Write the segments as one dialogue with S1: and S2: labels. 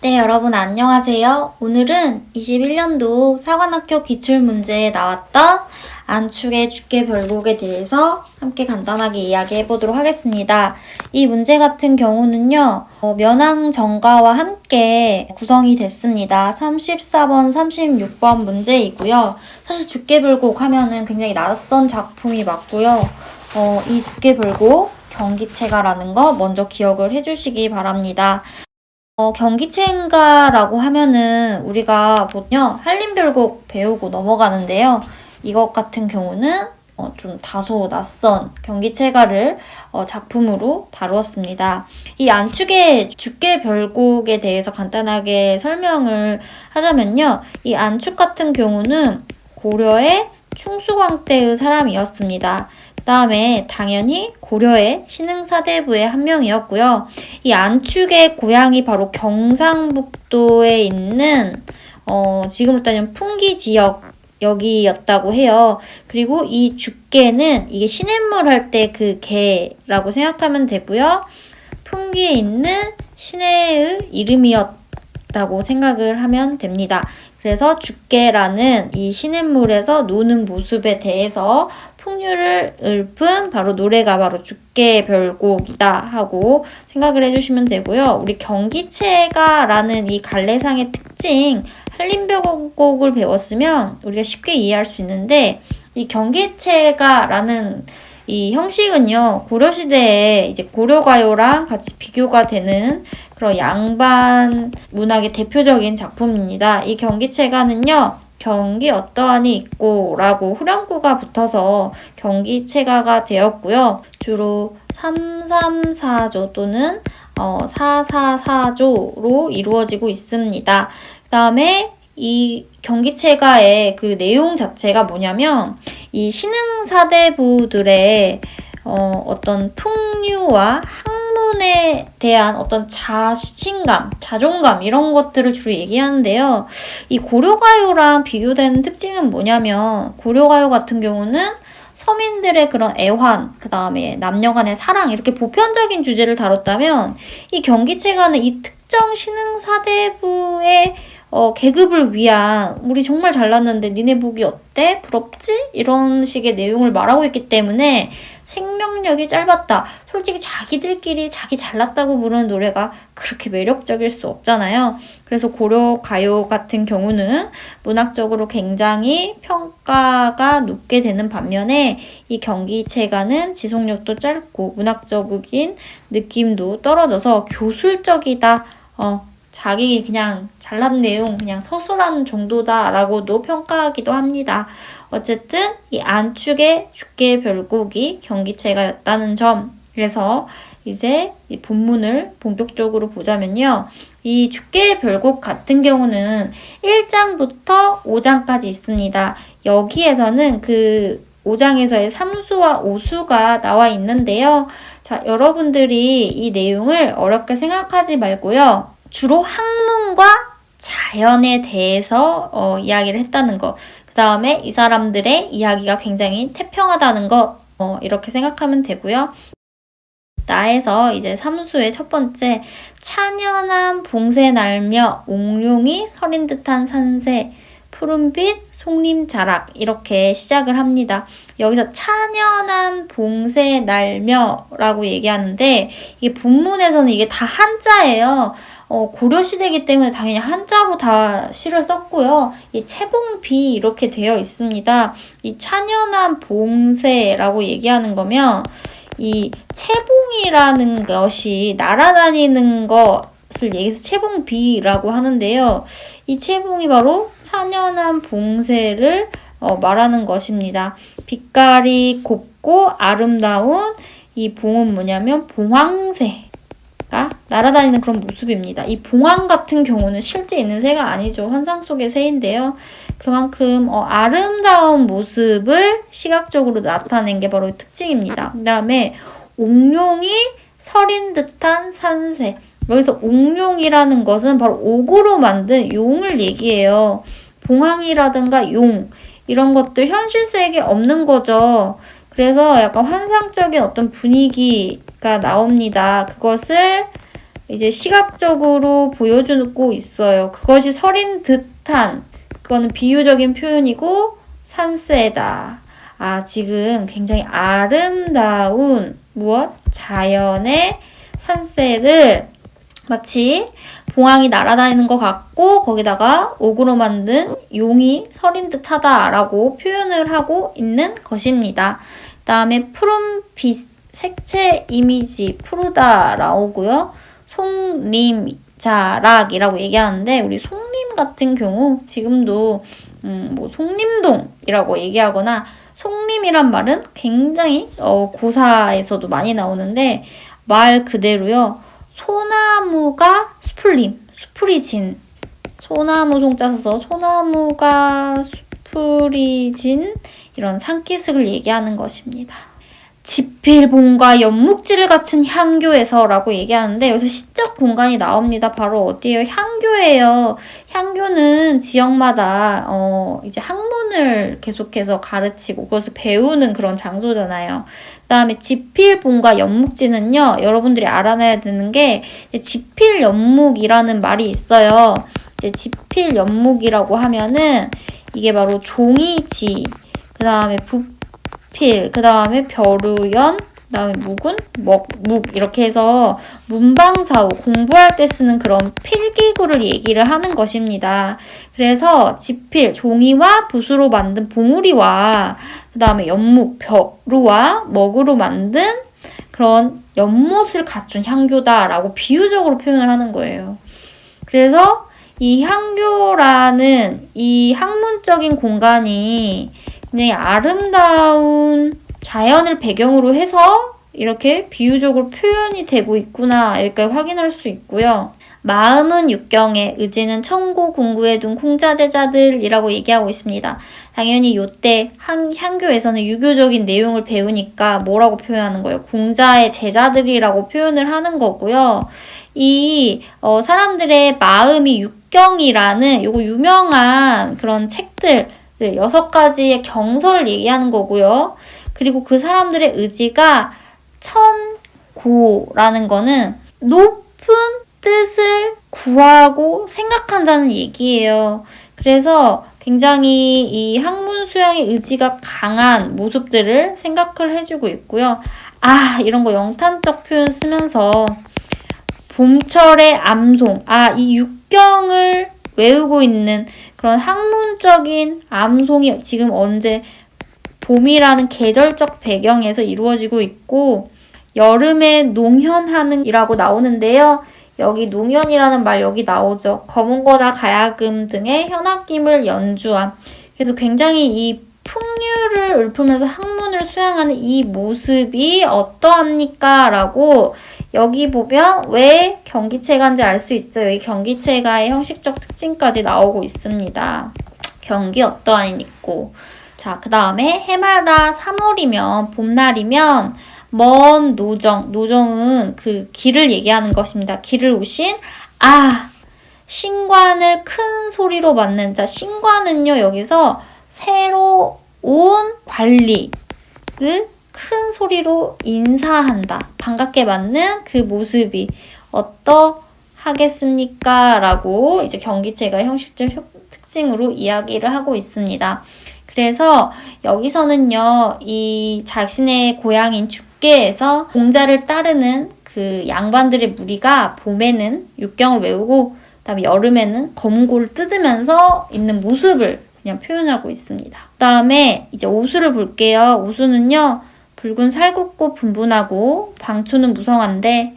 S1: 네, 여러분 안녕하세요. 오늘은 21년도 사관학교 기출문제에 나왔던 안축의 주계별곡에 대해서 함께 간단하게 이야기해 보도록 하겠습니다. 이 문제 같은 경우는요, 면항 정가와 함께 구성이 됐습니다. 34번, 36번 문제이고요. 사실 주계별곡 하면은 굉장히 낯선 작품이 맞고요. 이 주계별곡 경기체가라는 거 먼저 기억을 해주시기 바랍니다. 경기체가라고 하면은 우리가 보면 한림별곡 배우고 넘어가는데요. 이것 같은 경우는 좀 다소 낯선 경기체가를 작품으로 다루었습니다. 이 안축의 주계별곡에 대해서 간단하게 설명을 하자면요. 이 안축 같은 경우는 고려의 충수광 때의 사람이었습니다. 그 다음에 당연히 고려의 신흥사대부의 한 명이었고요. 이 안축의 고향이 바로 경상북도에 있는 지금으로 따지면 풍기 지역 여기였다고 해요. 그리고 이 주계는 이게 시냇물 할 때 그 개라고 생각하면 되고요. 풍기에 있는 시내의 이름이었다고 생각을 하면 됩니다. 그래서 주계라는 이 시냇물에서 노는 모습에 대해서 풍류를 읊은 바로 노래가 바로 주계별곡이다 하고 생각을 해주시면 되고요. 우리 경기체가라는 이 갈래상의 특징 한림별곡을 배웠으면 우리가 쉽게 이해할 수 있는데 이 경기체가라는 이 형식은요, 고려시대에 이제 고려가요랑 같이 비교가 되는 그런 양반 문학의 대표적인 작품입니다. 이 경기체가는요, 경기 어떠하니 있고 라고 후렴구가 붙어서 경기체가가 되었고요. 주로 334조 또는 444조로 이루어지고 있습니다. 그 다음에 이 경기체가의 그 내용 자체가 뭐냐면 이 신흥사대부들의 어떤 풍류와 학문에 대한 어떤 자신감, 자존감 이런 것들을 주로 얘기하는데요. 이 고려가요랑 비교되는 특징은 뭐냐면 고려가요 같은 경우는 서민들의 그런 애환, 그 다음에 남녀 간의 사랑 이렇게 보편적인 주제를 다뤘다면 이 경기체가는 이 특정 신흥사대부의 계급을 위한 우리 정말 잘났는데 니네 보기 어때? 부럽지? 이런 식의 내용을 말하고 있기 때문에 생명력이 짧았다. 솔직히 자기들끼리 자기 잘났다고 부르는 노래가 그렇게 매력적일 수 없잖아요. 그래서 고려 가요 같은 경우는 문학적으로 굉장히 평가가 높게 되는 반면에 이 경기체가는 지속력도 짧고 문학적인 느낌도 떨어져서 교술적이다. 자기 그냥 잘난 내용 그냥 서술한 정도다라고도 평가하기도 합니다. 어쨌든 이 안축의 주계별곡이 경기체가였다는 점. 그래서 이제 이 본문을 본격적으로 보자면요. 이 주계별곡 같은 경우는 1장부터 5장까지 있습니다. 여기에서는 그 5장에서의 3수와 5수가 나와 있는데요. 자, 여러분들이 이 내용을 어렵게 생각하지 말고요. 주로 학문과 자연에 대해서 이야기를 했다는 것. 그 다음에 이 사람들의 이야기가 굉장히 태평하다는 것. 이렇게 생각하면 되고요. 나에서 이제 3수의 첫 번째 찬연한 봉새 날며 옥룡이 서린 듯한 산새 푸른빛 송림 자락 이렇게 시작을 합니다. 여기서 찬연한 봉새 날며 라고 얘기하는데 이게 본문에서는 이게 다 한자예요. 고려시대이기 때문에 당연히 한자로 다 시를 썼고요. 이 채봉비 이렇게 되어 있습니다. 이 찬연한 봉새라고 얘기하는 거면 이 채봉이라는 것이 날아다니는 것을 얘기해서 채봉비라고 하는데요. 이 채봉이 바로 찬연한 봉새를 말하는 것입니다. 빛깔이 곱고 아름다운 이 봉은 뭐냐면 봉황새. 날아다니는 그런 모습입니다. 이 봉황 같은 경우는 실제 있는 새가 아니죠. 환상 속의 새인데요. 그만큼 아름다운 모습을 시각적으로 나타낸 게 바로 특징입니다. 그 다음에 옥룡이 서린 듯한 산새. 여기서 옥룡이라는 것은 바로 옥으로 만든 용을 얘기해요. 봉황이라든가 용 이런 것들 현실 세계에 없는 거죠. 그래서 약간 환상적인 어떤 분위기가 나옵니다. 그것을 이제 시각적으로 보여주고 있어요. 그것이 설인 듯한, 그거는 비유적인 표현이고 산세다. 지금 굉장히 아름다운 무엇? 자연의 산세를 마치 봉황이 날아다니는 것 같고 거기다가 옥으로 만든 용이 서린 듯하다 라고 표현을 하고 있는 것입니다. 그 다음에 푸른 빛 색채 이미지 푸르다 나오고요. 송림자락이라고 얘기하는데 우리 송림 같은 경우 지금도 뭐 송림동이라고 얘기하거나 송림이란 말은 굉장히 고사에서도 많이 나오는데 말 그대로요. 소나무가 숲풀이 진, 소나무 송자 써서 소나무가 숲풀이 진 이런 산기슭을 얘기하는 것입니다. 지필봉과 연묵지를 갖춘 향교에서 라고 얘기하는데 여기서 시적 공간이 나옵니다. 바로 어디예요? 향교예요. 향교는 지역마다 이제 학문을 계속해서 가르치고 그것을 배우는 그런 장소잖아요. 그 다음에 지필봉과 연묵지는요. 여러분들이 알아놔야 되는 게 지필연묵이라는 말이 있어요. 이제 지필연묵이라고 하면은 이게 바로 종이지, 그 다음에 그 다음에 벼루연, 그 다음에 묵은 묵 이렇게 해서 문방사후 공부할 때 쓰는 그런 필기구를 얘기를 하는 것입니다. 그래서 지필, 종이와 붓으로 만든 봉우리와 그 다음에 연묵, 벼루와 먹으로 만든 그런 연못을 갖춘 향교다라고 비유적으로 표현을 하는 거예요. 그래서 이 향교라는 이 학문적인 공간이 굉장히 아름다운 자연을 배경으로 해서 이렇게 비유적으로 표현이 되고 있구나 여기까지 확인할 수 있고요. 마음은 육경에 의지는 천고 궁구에 둔 공자제자들이라고 얘기하고 있습니다. 당연히 요때 향교에서는 유교적인 내용을 배우니까 뭐라고 표현하는 거예요? 공자의 제자들이라고 표현을 하는 거고요. 이 사람들의 마음이 육경이라는 요거 유명한 그런 책들 6가지의 경서를 얘기하는 거고요. 그리고 그 사람들의 의지가 천고라는 거는 높은 뜻을 구하고 생각한다는 얘기예요. 그래서 굉장히 이 학문 수양의 의지가 강한 모습들을 생각을 해주고 있고요. 이런 거 영탄적 표현 쓰면서 봄철의 암송, 이 육경을 외우고 있는 그런 학문적인 암송이 지금 언제 봄이라는 계절적 배경에서 이루어지고 있고 여름에 농현하는 이라고 나오는데요. 여기 농현이라는 말 여기 나오죠. 검은거나 가야금 등의 현악김을 연주함. 그래서 굉장히 이 풍류를 읊으면서 학문을 수양하는 이 모습이 어떠합니까? 라고 여기 보면 왜 경기체가인지 알 수 있죠. 여기 경기체가의 형식적 특징까지 나오고 있습니다. 경기 어떠한 있고. 자, 그 다음에 해마다 3월이면 봄날이면 먼 노정은 그 길을 얘기하는 것입니다. 길을 오신 신관을 큰 소리로 맞는 자. 신관은요 여기서 새로 온 관리를 큰 소리로 인사한다. 반갑게 맞는 그 모습이 어떠하겠습니까? 라고 이제 경기체가 형식적 특징으로 이야기를 하고 있습니다. 그래서 여기서는요, 이 자신의 고향인 죽계에서 공자를 따르는 그 양반들의 무리가 봄에는 육경을 외우고 그다음에 여름에는 검고를 뜯으면서 있는 모습을 그냥 표현하고 있습니다. 그다음에 이제 오수를 볼게요. 오수는요, 붉은 살굽고 분분하고 방초는 무성한데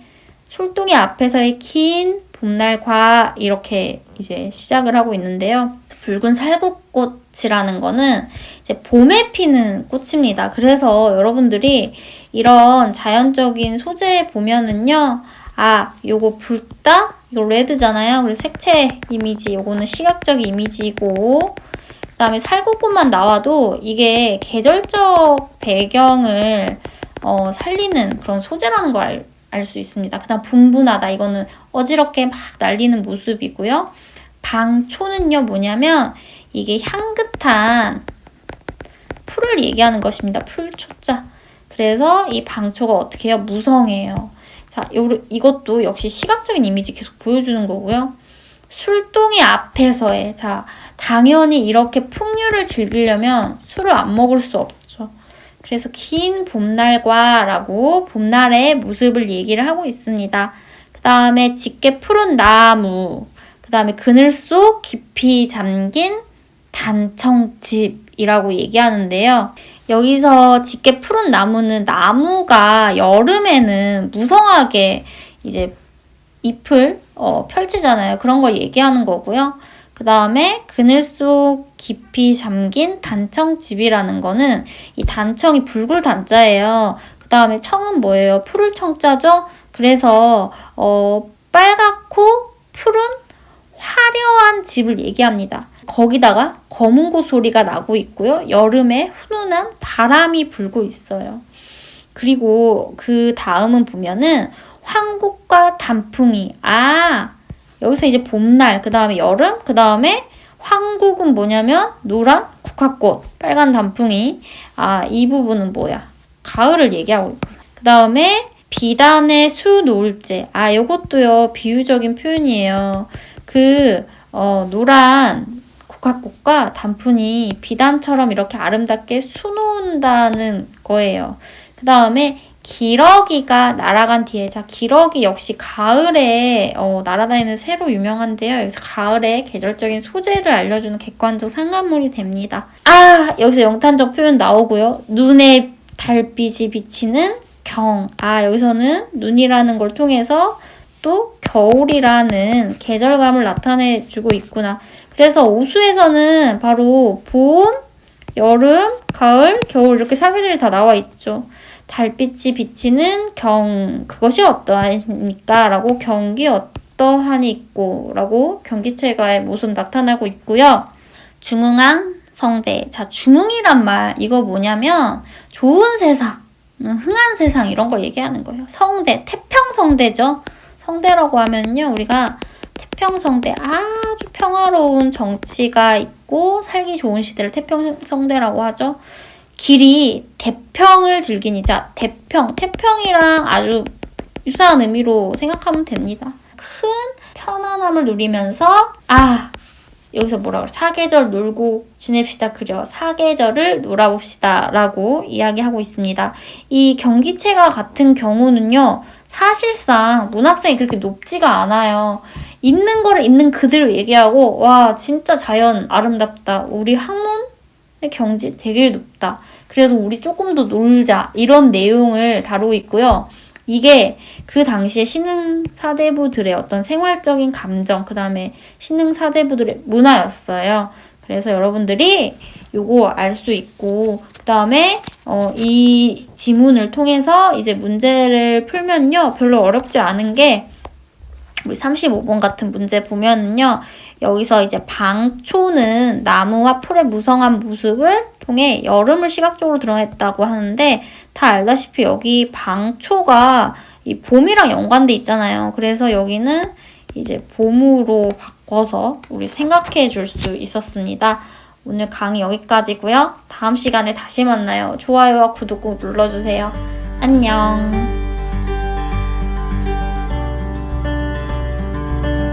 S1: 솔동이 앞에서의 긴 봄날과 이렇게 이제 시작을 하고 있는데요. 붉은 살구꽃이라는 거는 이제 봄에 피는 꽃입니다. 그래서 여러분들이 이런 자연적인 소재 보면은요, 요거 붉다? 이거 레드잖아요. 그래서 색채 이미지, 요거는 시각적 이미지고, 그 다음에 살구꽃만 나와도 이게 계절적 배경을 살리는 그런 소재라는 걸 알 수 있습니다. 그 다음 분분하다. 이거는 어지럽게 막 날리는 모습이고요. 방초는요 뭐냐면 이게 향긋한 풀을 얘기하는 것입니다. 풀초자. 그래서 이 방초가 어떻게 해요? 무성해요. 자, 이것도 역시 시각적인 이미지 계속 보여주는 거고요. 술동이 앞에서의, 자, 당연히 이렇게 풍류를 즐기려면 술을 안 먹을 수 없죠. 그래서 긴 봄날과 라고 봄날의 모습을 얘기를 하고 있습니다. 그 다음에 짙게 푸른 나무, 그 다음에 그늘 속 깊이 잠긴 단청집이라고 얘기하는데요. 여기서 짙게 푸른 나무는 나무가 여름에는 무성하게 이제 잎을 펼치잖아요. 그런 걸 얘기하는 거고요. 그 다음에 그늘 속 깊이 잠긴 단청집이라는 거는 이 단청이 붉을 단자예요. 그 다음에 청은 뭐예요? 푸를 청자죠? 그래서 빨갛고 푸른 화려한 집을 얘기합니다. 거기다가 거문고 소리가 나고 있고요. 여름에 훈훈한 바람이 불고 있어요. 그리고 그 다음은 보면은 황국과 단풍이, 여기서 이제 봄날, 그 다음에 여름, 그 다음에 황국은 뭐냐면 노란 국화꽃, 빨간 단풍이, 이 부분은 뭐야? 가을을 얘기하고 있고. 그 다음에 비단의 수노을제, 요것도요 비유적인 표현이에요. 노란 국화꽃과 단풍이 비단처럼 이렇게 아름답게 수놓는다는 거예요. 그 다음에 기러기가 날아간 뒤에, 자, 기러기 역시 가을에 날아다니는 새로 유명한데요. 여기서 가을의 계절적인 소재를 알려주는 객관적 상관물이 됩니다. 여기서 영탄적 표현 나오고요. 눈에 달빛이 비치는 경. 여기서는 눈이라는 걸 통해서 또 겨울이라는 계절감을 나타내주고 있구나. 그래서 오수에서는 바로 봄, 여름, 가을, 겨울 이렇게 사계절이 다 나와 있죠. 달빛이 비치는 경, 그것이 어떠하니까? 라고 경기 어떠하니 있고 라고 경기체가의 모습 나타나고 있고요. 중흥한 성대. 자, 중흥이란 말, 이거 뭐냐면 좋은 세상, 흥한 세상 이런 걸 얘기하는 거예요. 성대, 태평성대죠. 성대라고 하면요, 우리가 태평성대, 아주 평화로운 정치가 있고 살기 좋은 시대를 태평성대라고 하죠. 길이 대평을 즐기니, 자, 태평이랑 아주 유사한 의미로 생각하면 됩니다. 큰 편안함을 누리면서, 여기서 뭐라 그래? 사계절 놀고 지냅시다. 그려. 사계절을 놀아봅시다. 라고 이야기하고 있습니다. 이 경기체가 같은 경우는요, 사실상 문학성이 그렇게 높지가 않아요. 있는 거를 있는 그대로 얘기하고, 와, 진짜 자연 아름답다. 우리 학문의 경지 되게 높다. 그래서 우리 조금 더 놀자. 이런 내용을 다루고 있고요. 이게 그 당시에 신흥 사대부들의 어떤 생활적인 감정, 그 다음에 신흥 사대부들의 문화였어요. 그래서 여러분들이 요거 알 수 있고, 그 다음에 이 지문을 통해서 이제 문제를 풀면요, 별로 어렵지 않은 게, 우리 35번 같은 문제 보면은요, 여기서 이제 방초는 나무와 풀의 무성한 모습을 통해 여름을 시각적으로 드러냈다고 하는데, 다 알다시피 여기 방초가 이 봄이랑 연관돼 있잖아요. 그래서 여기는 이제 봄으로 바꿔서 우리 생각해 줄 수 있었습니다. 오늘 강의 여기까지고요. 다음 시간에 다시 만나요. 좋아요와 구독 꼭 눌러주세요. 안녕.